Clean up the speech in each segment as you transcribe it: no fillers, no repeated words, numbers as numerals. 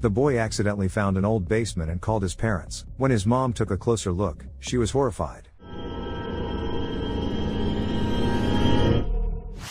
The boy accidentally found an old basement and called his parents. When his mom took a closer look, she was horrified.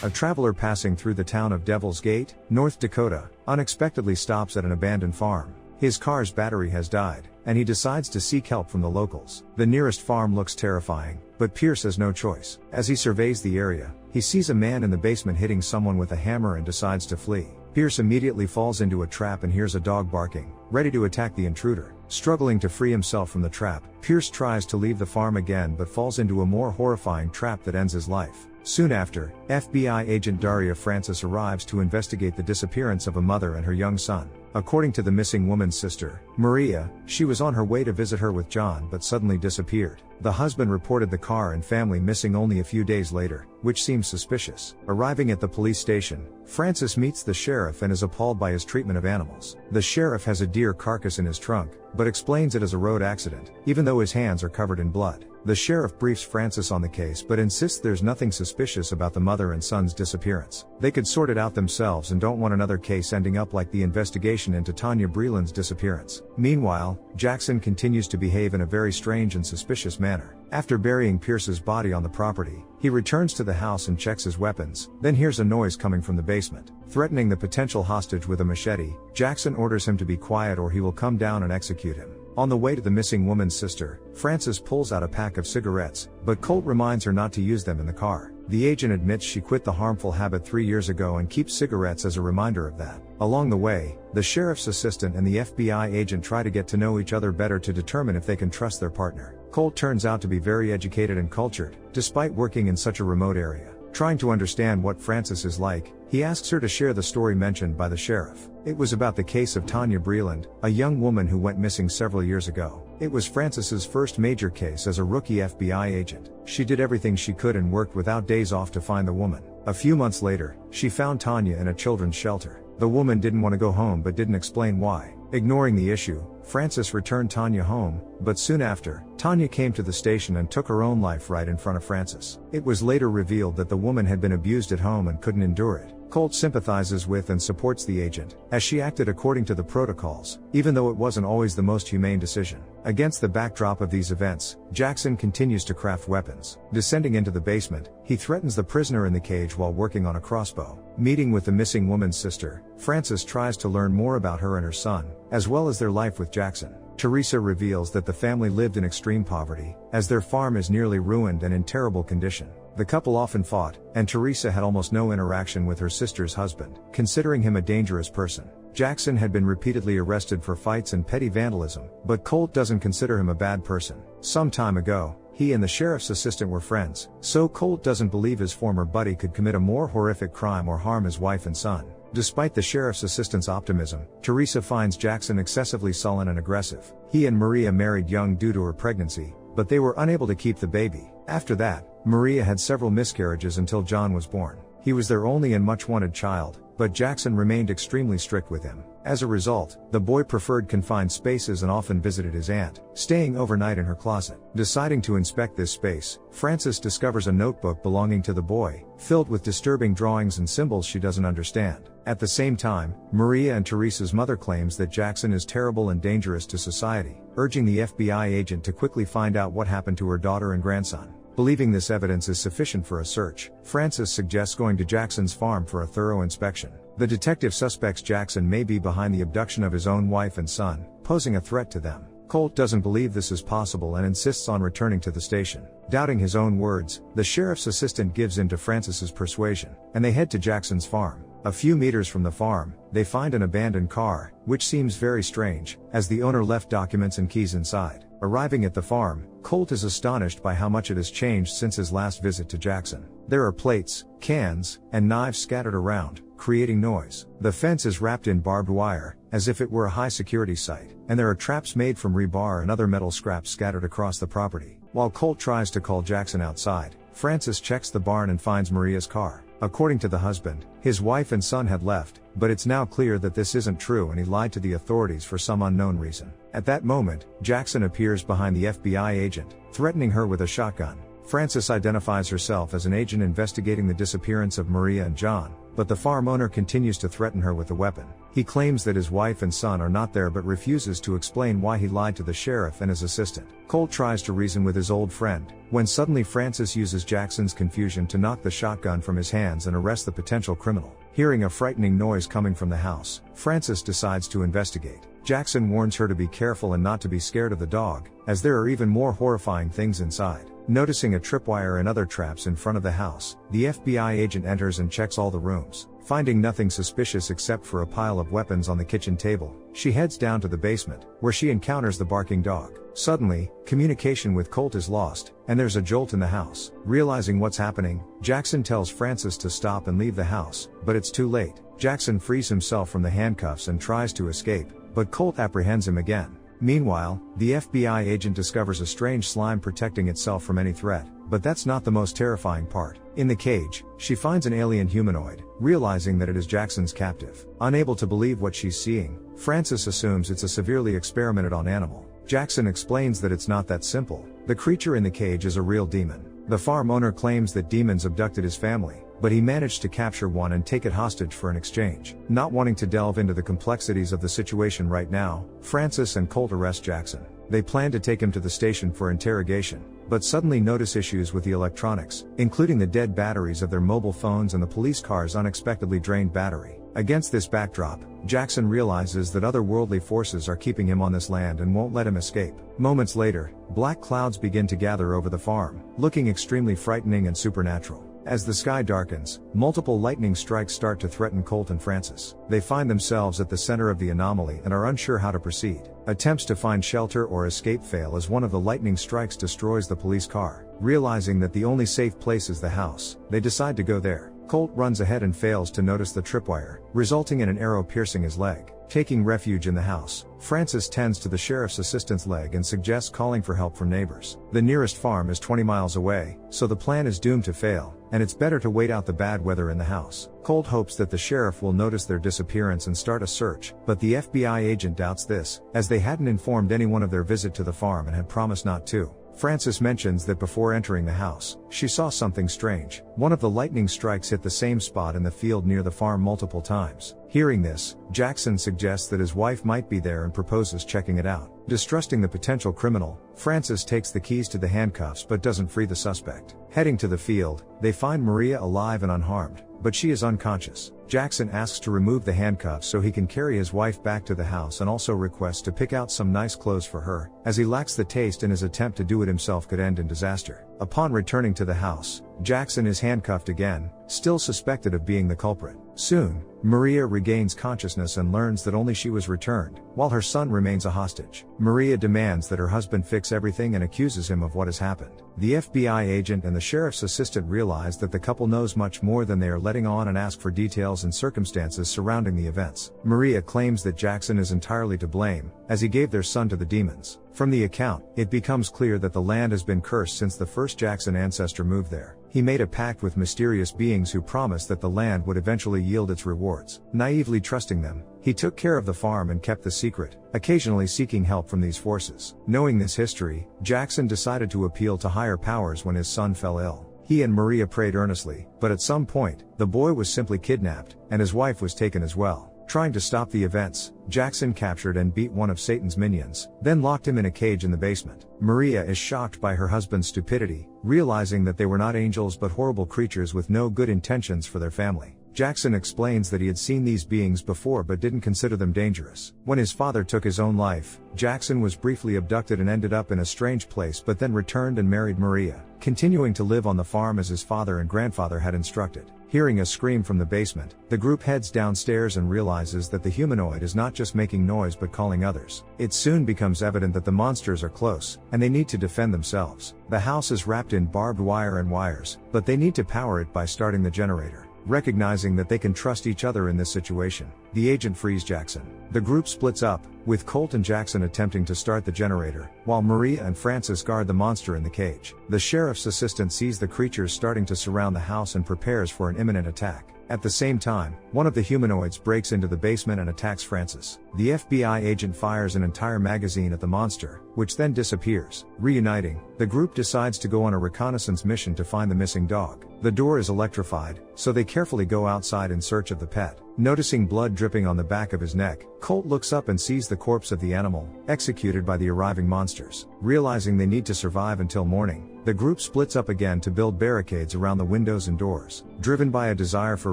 A traveler passing through the town of Devil's Gate, North Dakota, unexpectedly stops at an abandoned farm. His car's battery has died, and he decides to seek help from the locals. The nearest farm looks terrifying, but Pierce has no choice. As he surveys the area, he sees a man in the basement hitting someone with a hammer and decides to flee. Pierce immediately falls into a trap and hears a dog barking, ready to attack the intruder. Struggling to free himself from the trap, Pierce tries to leave the farm again but falls into a more horrifying trap that ends his life. Soon after, FBI agent Daria Francis arrives to investigate the disappearance of a mother and her young son. According to the missing woman's sister, Maria, she was on her way to visit her with John but suddenly disappeared. The husband reported the car and family missing only a few days later, which seems suspicious. Arriving at the police station, Francis meets the sheriff and is appalled by his treatment of animals. The sheriff has a deer carcass in his trunk, but explains it as a road accident, even though his hands are covered in blood. The sheriff briefs Francis on the case but insists there's nothing suspicious about the mother and son's disappearance. They could sort it out themselves and don't want another case ending up like the investigation into Tanya Breland's disappearance. Meanwhile, Jackson continues to behave in a very strange and suspicious manner. After burying Pierce's body on the property, he returns to the house and checks his weapons, then hears a noise coming from the basement. Threatening the potential hostage with a machete, Jackson orders him to be quiet or he will come down and execute him. On the way to the missing woman's sister, Francis pulls out a pack of cigarettes, but Colt reminds her not to use them in the car. The agent admits she quit the harmful habit 3 years ago and keeps cigarettes as a reminder of that. Along the way, the sheriff's assistant and the FBI agent try to get to know each other better to determine if they can trust their partner. Colt turns out to be very educated and cultured, despite working in such a remote area. Trying to understand what Francis is like, he asks her to share the story mentioned by the sheriff. It was about the case of Tanya Breland, a young woman who went missing several years ago. It was Francis's first major case as a rookie FBI agent. She did everything she could and worked without days off to find the woman. A few months later, she found Tanya in a children's shelter. The woman didn't want to go home but didn't explain why. Ignoring the issue, Francis returned Tanya home, but soon after, Tanya came to the station and took her own life right in front of Francis. It was later revealed that the woman had been abused at home and couldn't endure it. Colt sympathizes with and supports the agent, as she acted according to the protocols, even though it wasn't always the most humane decision. Against the backdrop of these events, Jackson continues to craft weapons. Descending into the basement, he threatens the prisoner in the cage while working on a crossbow. Meeting with the missing woman's sister, Francis tries to learn more about her and her son, as well as their life with Jackson. Teresa reveals that the family lived in extreme poverty, as their farm is nearly ruined and in terrible condition. The couple often fought, and Teresa had almost no interaction with her sister's husband, considering him a dangerous person. Jackson had been repeatedly arrested for fights and petty vandalism, but Colt doesn't consider him a bad person. Some time ago, he and the sheriff's assistant were friends, so Colt doesn't believe his former buddy could commit a more horrific crime or harm his wife and son. Despite the sheriff's assistant's optimism, Teresa finds Jackson excessively sullen and aggressive. He and Maria married young due to her pregnancy, but they were unable to keep the baby. After that, Maria had several miscarriages until John was born. He was their only and much wanted child, but Jackson remained extremely strict with him. As a result, the boy preferred confined spaces and often visited his aunt, staying overnight in her closet. Deciding to inspect this space, Francis discovers a notebook belonging to the boy, filled with disturbing drawings and symbols she doesn't understand. At the same time, Maria and Teresa's mother claims that Jackson is terrible and dangerous to society, urging the FBI agent to quickly find out what happened to her daughter and grandson. Believing this evidence is sufficient for a search, Francis suggests going to Jackson's farm for a thorough inspection. The detective suspects Jackson may be behind the abduction of his own wife and son, posing a threat to them. Colt doesn't believe this is possible and insists on returning to the station. Doubting his own words, the sheriff's assistant gives in to Francis's persuasion, and they head to Jackson's farm. A few meters from the farm, they find an abandoned car, which seems very strange, as the owner left documents and keys inside. Arriving at the farm, Colt is astonished by how much it has changed since his last visit to Jackson. There are plates, cans, and knives scattered around, creating noise. The fence is wrapped in barbed wire, as if it were a high-security site, and there are traps made from rebar and other metal scraps scattered across the property. While Colt tries to call Jackson outside, Francis checks the barn and finds Maria's car. According to the husband, his wife and son had left, but it's now clear that this isn't true and he lied to the authorities for some unknown reason. At that moment, Jackson appears behind the FBI agent, threatening her with a shotgun. Francis identifies herself as an agent investigating the disappearance of Maria and John, but the farm owner continues to threaten her with the weapon. He claims that his wife and son are not there but refuses to explain why he lied to the sheriff and his assistant. Colt tries to reason with his old friend, when suddenly Francis uses Jackson's confusion to knock the shotgun from his hands and arrest the potential criminal. Hearing a frightening noise coming from the house, Francis decides to investigate. Jackson warns her to be careful and not to be scared of the dog, as there are even more horrifying things inside. Noticing a tripwire and other traps in front of the house, the FBI agent enters and checks all the rooms. Finding nothing suspicious except for a pile of weapons on the kitchen table, she heads down to the basement, where she encounters the barking dog. Suddenly, communication with Colt is lost, and there's a jolt in the house. Realizing what's happening, Jackson tells Francis to stop and leave the house, but it's too late. Jackson frees himself from the handcuffs and tries to escape, but Colt apprehends him again. Meanwhile, the FBI agent discovers a strange slime protecting itself from any threat, but that's not the most terrifying part. In the cage, she finds an alien humanoid, realizing that it is Jackson's captive. Unable to believe what she's seeing, Francis assumes it's a severely experimented on animal. Jackson explains that it's not that simple. The creature in the cage is a real demon. The farm owner claims that demons abducted his family, but he managed to capture one and take it hostage for an exchange. Not wanting to delve into the complexities of the situation right now, Francis and Colt arrest Jackson. They plan to take him to the station for interrogation, but suddenly notice issues with the electronics, including the dead batteries of their mobile phones and the police car's unexpectedly drained battery. Against this backdrop, Jackson realizes that otherworldly forces are keeping him on this land and won't let him escape. Moments later, black clouds begin to gather over the farm, looking extremely frightening and supernatural. As the sky darkens, multiple lightning strikes start to threaten Colt and Francis. They find themselves at the center of the anomaly and are unsure how to proceed. Attempts to find shelter or escape fail as one of the lightning strikes destroys the police car. Realizing that the only safe place is the house, they decide to go there. Colt runs ahead and fails to notice the tripwire, resulting in an arrow piercing his leg. Taking refuge in the house, Francis tends to the sheriff's assistant's leg and suggests calling for help from neighbors. The nearest farm is 20 miles away, so the plan is doomed to fail, and it's better to wait out the bad weather in the house. Colt hopes that the sheriff will notice their disappearance and start a search, but the FBI agent doubts this, as they hadn't informed anyone of their visit to the farm and had promised not to. Francis mentions that before entering the house, she saw something strange. One of the lightning strikes hit the same spot in the field near the farm multiple times. Hearing this, Jackson suggests that his wife might be there and proposes checking it out. Distrusting the potential criminal, Francis takes the keys to the handcuffs but doesn't free the suspect. Heading to the field, they find Maria alive and unharmed, but she is unconscious. Jackson asks to remove the handcuffs so he can carry his wife back to the house and also requests to pick out some nice clothes for her, as he lacks the taste and his attempt to do it himself could end in disaster. Upon returning to the house, Jackson is handcuffed again, still suspected of being the culprit. Soon, Maria regains consciousness and learns that only she was returned, while her son remains a hostage. Maria demands that her husband fix everything and accuses him of what has happened. The FBI agent and the sheriff's assistant realize that the couple knows much more than they are letting on and ask for details and circumstances surrounding the events. Maria claims that Jackson is entirely to blame, as he gave their son to the demons. From the account, it becomes clear that the land has been cursed since the first Jackson ancestor moved there. He made a pact with mysterious beings who promised that the land would eventually yield its rewards. Naively trusting them, he took care of the farm and kept the secret, occasionally seeking help from these forces. Knowing this history, Jackson decided to appeal to higher powers when his son fell ill. He and Maria prayed earnestly, but at some point, the boy was simply kidnapped, and his wife was taken as well. Trying to stop the events, Jackson captured and beat one of Satan's minions, then locked him in a cage in the basement. Maria is shocked by her husband's stupidity, realizing that they were not angels but horrible creatures with no good intentions for their family. Jackson explains that he had seen these beings before but didn't consider them dangerous. When his father took his own life, Jackson was briefly abducted and ended up in a strange place but then returned and married Maria, continuing to live on the farm as his father and grandfather had instructed. Hearing a scream from the basement, the group heads downstairs and realizes that the humanoid is not just making noise but calling others. It soon becomes evident that the monsters are close, and they need to defend themselves. The house is wrapped in barbed wire and wires, but they need to power it by starting the generator. Recognizing that they can trust each other in this situation, the agent frees Jackson. The group splits up, with Colt and Jackson attempting to start the generator, while Maria and Francis guard the monster in the cage. The sheriff's assistant sees the creatures starting to surround the house and prepares for an imminent attack. At the same time, one of the humanoids breaks into the basement and attacks Francis. The FBI agent fires an entire magazine at the monster, which then disappears. Reuniting, the group decides to go on a reconnaissance mission to find the missing dog. The door is electrified, so they carefully go outside in search of the pet. Noticing blood dripping on the back of his neck, Colt looks up and sees the corpse of the animal, executed by the arriving monsters. Realizing they need to survive until morning, the group splits up again to build barricades around the windows and doors. Driven by a desire for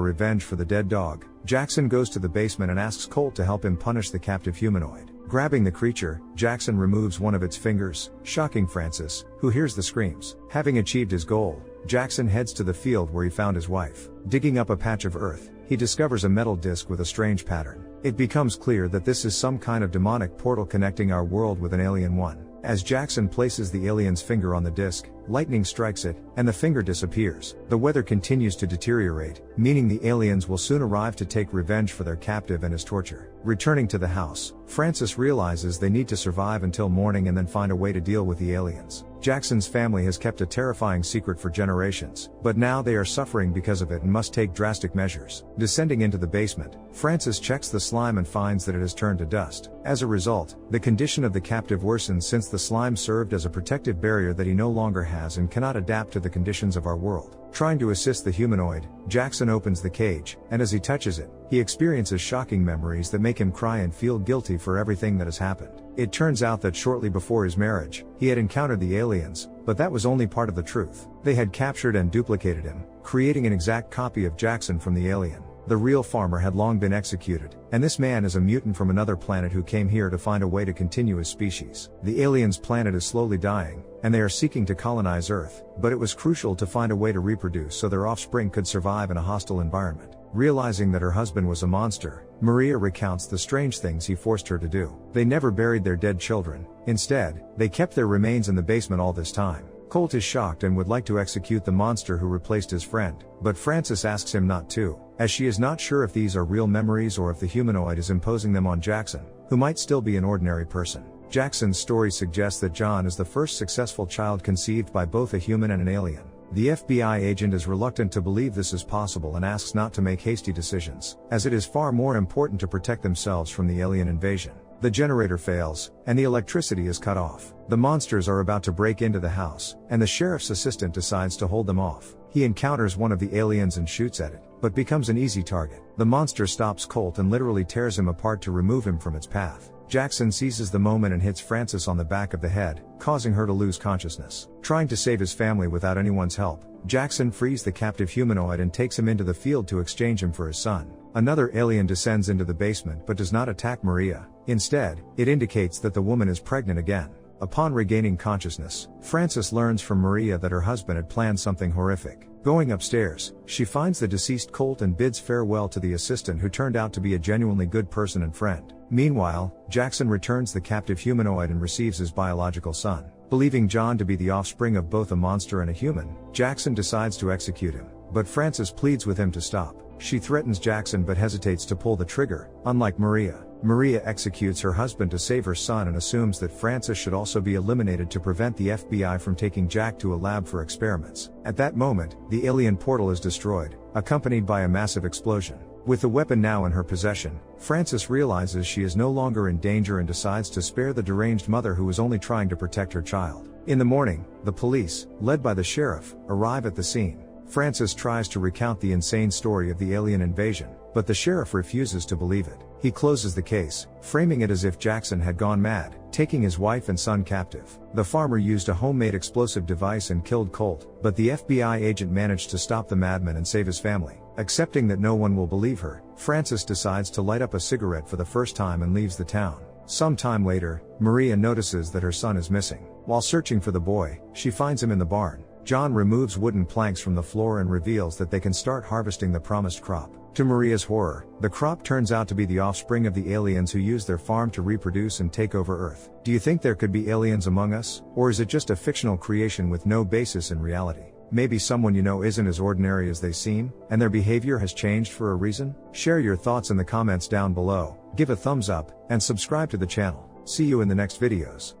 revenge for the dead dog, Jackson goes to the basement and asks Colt to help him punish the captive humanoid. Grabbing the creature, Jackson removes one of its fingers, shocking Francis, who hears the screams. Having achieved his goal, Jackson heads to the field where he found his wife. Digging up a patch of earth, he discovers a metal disc with a strange pattern. It becomes clear that this is some kind of demonic portal connecting our world with an alien one. As Jackson places the alien's finger on the disc, lightning strikes it, and the finger disappears. The weather continues to deteriorate, meaning the aliens will soon arrive to take revenge for their captive and his torture. Returning to the house, Francis realizes they need to survive until morning and then find a way to deal with the aliens. Jackson's family has kept a terrifying secret for generations, but now they are suffering because of it and must take drastic measures. Descending into the basement, Francis checks the slime and finds that it has turned to dust. As a result, the condition of the captive worsens since the slime served as a protective barrier that he no longer has and cannot adapt to the conditions of our world. Trying to assist the humanoid, Jackson opens the cage, and as he touches it, he experiences shocking memories that make him cry and feel guilty for everything that has happened. It turns out that shortly before his marriage, he had encountered the aliens, but that was only part of the truth. They had captured and duplicated him, creating an exact copy of Jackson from the alien. The real farmer had long been executed, and this man is a mutant from another planet who came here to find a way to continue his species. The aliens' planet is slowly dying, and they are seeking to colonize Earth, but it was crucial to find a way to reproduce so their offspring could survive in a hostile environment. Realizing that her husband was a monster, Maria recounts the strange things he forced her to do. They never buried their dead children. Instead, they kept their remains in the basement all this time. Colt is shocked and would like to execute the monster who replaced his friend, but Francis asks him not to, as she is not sure if these are real memories or if the humanoid is imposing them on Jackson, who might still be an ordinary person. Jackson's story suggests that John is the first successful child conceived by both a human and an alien. The FBI agent is reluctant to believe this is possible and asks not to make hasty decisions, as it is far more important to protect themselves from the alien invasion. The generator fails, and the electricity is cut off. The monsters are about to break into the house, and the sheriff's assistant decides to hold them off. He encounters one of the aliens and shoots at it, but becomes an easy target. The monster stops Colt and literally tears him apart to remove him from its path. Jackson seizes the moment and hits Francis on the back of the head, causing her to lose consciousness. Trying to save his family without anyone's help, Jackson frees the captive humanoid and takes him into the field to exchange him for his son. Another alien descends into the basement but does not attack Maria. Instead, it indicates that the woman is pregnant again. Upon regaining consciousness, Francis learns from Maria that her husband had planned something horrific. Going upstairs, she finds the deceased Colt and bids farewell to the assistant who turned out to be a genuinely good person and friend. Meanwhile, Jackson returns the captive humanoid and receives his biological son. Believing John to be the offspring of both a monster and a human, Jackson decides to execute him, but Francis pleads with him to stop. She threatens Jackson but hesitates to pull the trigger. Unlike Maria, Maria executes her husband to save her son and assumes that Francis should also be eliminated to prevent the FBI from taking Jack to a lab for experiments. At that moment, the alien portal is destroyed, accompanied by a massive explosion. With the weapon now in her possession, Francis realizes she is no longer in danger and decides to spare the deranged mother who was only trying to protect her child. In the morning, the police, led by the sheriff, arrive at the scene. Francis tries to recount the insane story of the alien invasion, but the sheriff refuses to believe it. He closes the case, framing it as if Jackson had gone mad, taking his wife and son captive. The farmer used a homemade explosive device and killed Colt, but the FBI agent managed to stop the madman and save his family. Accepting that no one will believe her, Francis decides to light up a cigarette for the first time and leaves the town. Some time later, Maria notices that her son is missing. While searching for the boy, she finds him in the barn. John removes wooden planks from the floor and reveals that they can start harvesting the promised crop. To Maria's horror, the crop turns out to be the offspring of the aliens who use their farm to reproduce and take over Earth. Do you think there could be aliens among us, or is it just a fictional creation with no basis in reality? Maybe someone you know isn't as ordinary as they seem, and their behavior has changed for a reason? Share your thoughts in the comments down below, give a thumbs up, and subscribe to the channel. See you in the next videos.